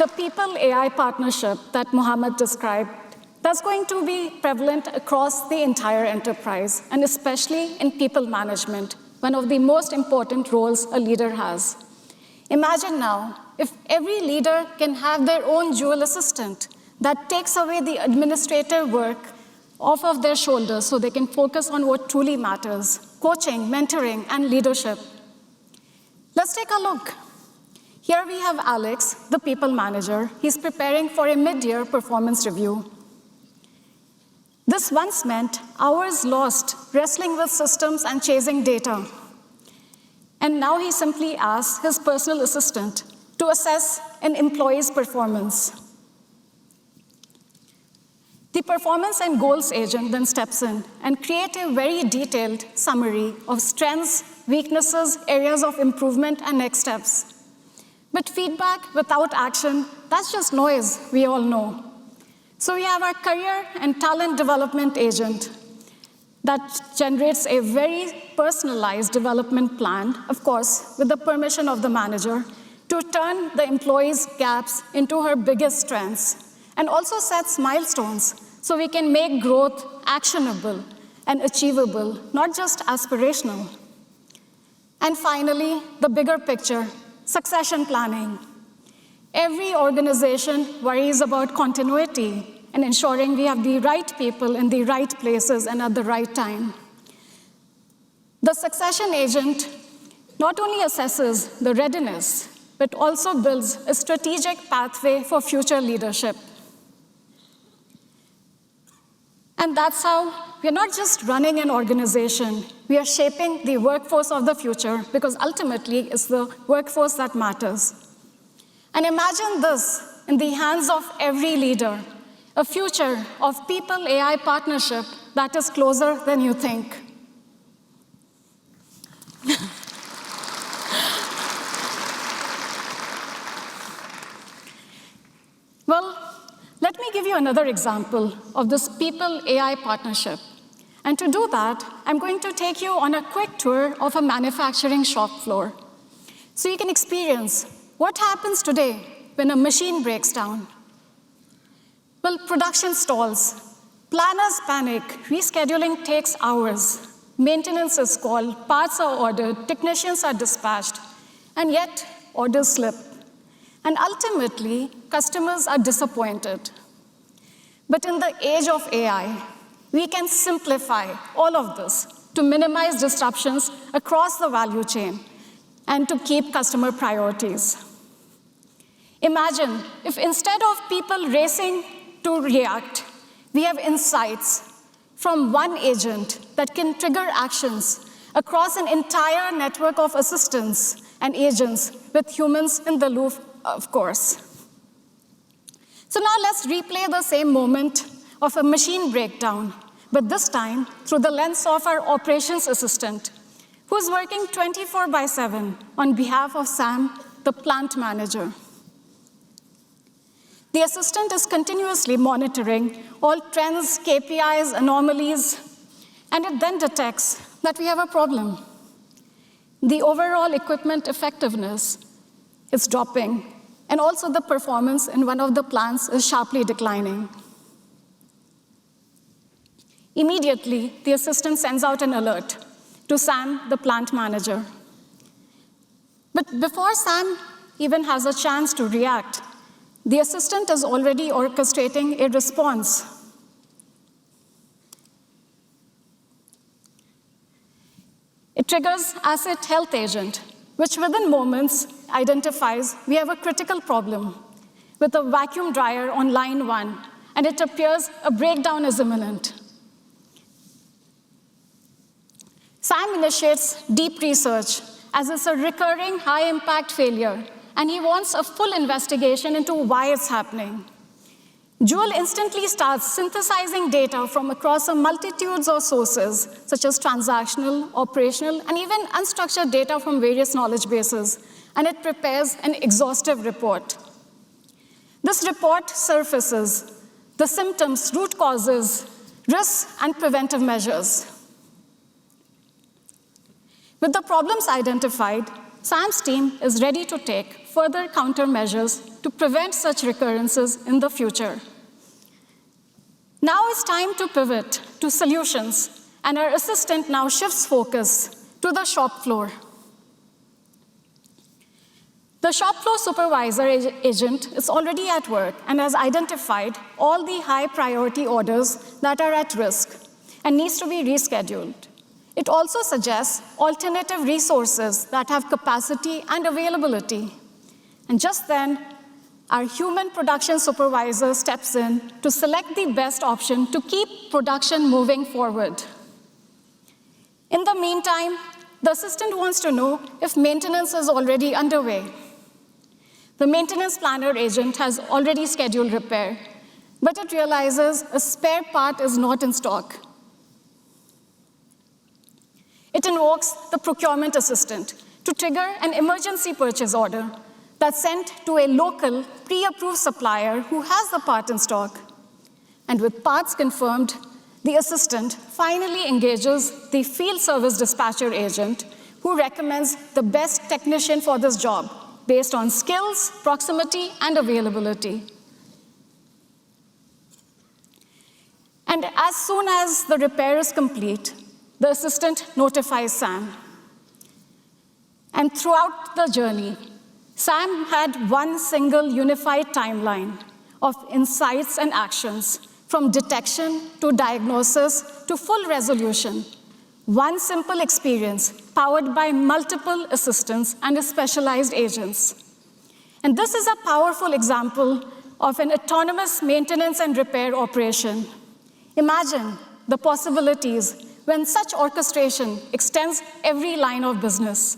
the people-AI partnership that Mohammed described, that's going to be prevalent across the entire enterprise, and especially in people management, one of the most important roles a leader has. Imagine now, if every leader can have their own Joule assistant that takes away the administrative work off of their shoulders so they can focus on what truly matters: coaching, mentoring, and leadership. Let's take a look. Here we have Alex, the people manager. He's preparing for a mid-year performance review. This once meant hours lost wrestling with systems and chasing data. And now he simply asks his personal assistant to assess an employee's performance. The performance and goals agent then steps in and creates a very detailed summary of strengths, weaknesses, areas of improvement, and next steps. But feedback without action, that's just noise, we all know. So we have our career and talent development agent that generates a very personalized development plan, of course, with the permission of the manager, to turn the employee's gaps into her biggest strengths, and also sets milestones so we can make growth actionable and achievable, not just aspirational. And finally, the bigger picture, succession planning. Every organization worries about continuity and ensuring we have the right people in the right places and at the right time. The succession agent not only assesses the readiness, but also builds a strategic pathway for future leadership. And that's how we're not just running an organization, we are shaping the workforce of the future, because ultimately it's the workforce that matters. And imagine this in the hands of every leader, a future of people-AI partnership that is closer than you think. Well, let me give you another example of this people-AI partnership. And to do that, I'm going to take you on a quick tour of a manufacturing shop floor, so you can experience what happens today when a machine breaks down. Well, production stalls, planners panic, rescheduling takes hours, maintenance is called, parts are ordered, technicians are dispatched, and yet orders slip. And ultimately, customers are disappointed. But in the age of AI, we can simplify all of this to minimize disruptions across the value chain and to keep customer priorities. Imagine if instead of people racing to react, we have insights from one agent that can trigger actions across an entire network of assistants and agents with humans in the loop, of course. So now let's replay the same moment of a machine breakdown, but this time through the lens of our operations assistant, who's working 24/7 on behalf of Sam, the plant manager. The assistant is continuously monitoring all trends, KPIs, anomalies, and it then detects that we have a problem. The overall equipment effectiveness is dropping, and also the performance in one of the plants is sharply declining. Immediately, the assistant sends out an alert to Sam, the plant manager. But before Sam even has a chance to react, the assistant is already orchestrating a response. It triggers Asset Health Agent, which within moments identifies we have a critical problem with a vacuum dryer on line 1, and it appears a breakdown is imminent. Sam initiates deep research, as it's a recurring high-impact failure, and he wants a full investigation into why it's happening. Joule instantly starts synthesizing data from across a multitudes of sources, such as transactional, operational, and even unstructured data from various knowledge bases, and it prepares an exhaustive report. This report surfaces the symptoms, root causes, risks, and preventive measures. With the problems identified, Sam's team is ready to take further countermeasures to prevent such recurrences in the future. Now it's time to pivot to solutions, and our assistant now shifts focus to the shop floor. The shop floor supervisor agent is already at work and has identified all the high priority orders that are at risk and needs to be rescheduled. It also suggests alternative resources that have capacity and availability. And just then, our human production supervisor steps in to select the best option to keep production moving forward. In the meantime, the assistant wants to know if maintenance is already underway. The maintenance planner agent has already scheduled repair, but it realizes a spare part is not in stock. It invokes the procurement assistant to trigger an emergency purchase order that's sent to a local, pre-approved supplier who has the part in stock. And with parts confirmed, the assistant finally engages the field service dispatcher agent who recommends the best technician for this job based on skills, proximity, and availability. And as soon as the repair is complete, the assistant notifies Sam. And throughout the journey, Sam had one single unified timeline of insights and actions, from detection to diagnosis to full resolution. One simple experience powered by multiple assistants and specialized agents. And this is a powerful example of an autonomous maintenance and repair operation. Imagine the possibilities when such orchestration extends every line of business.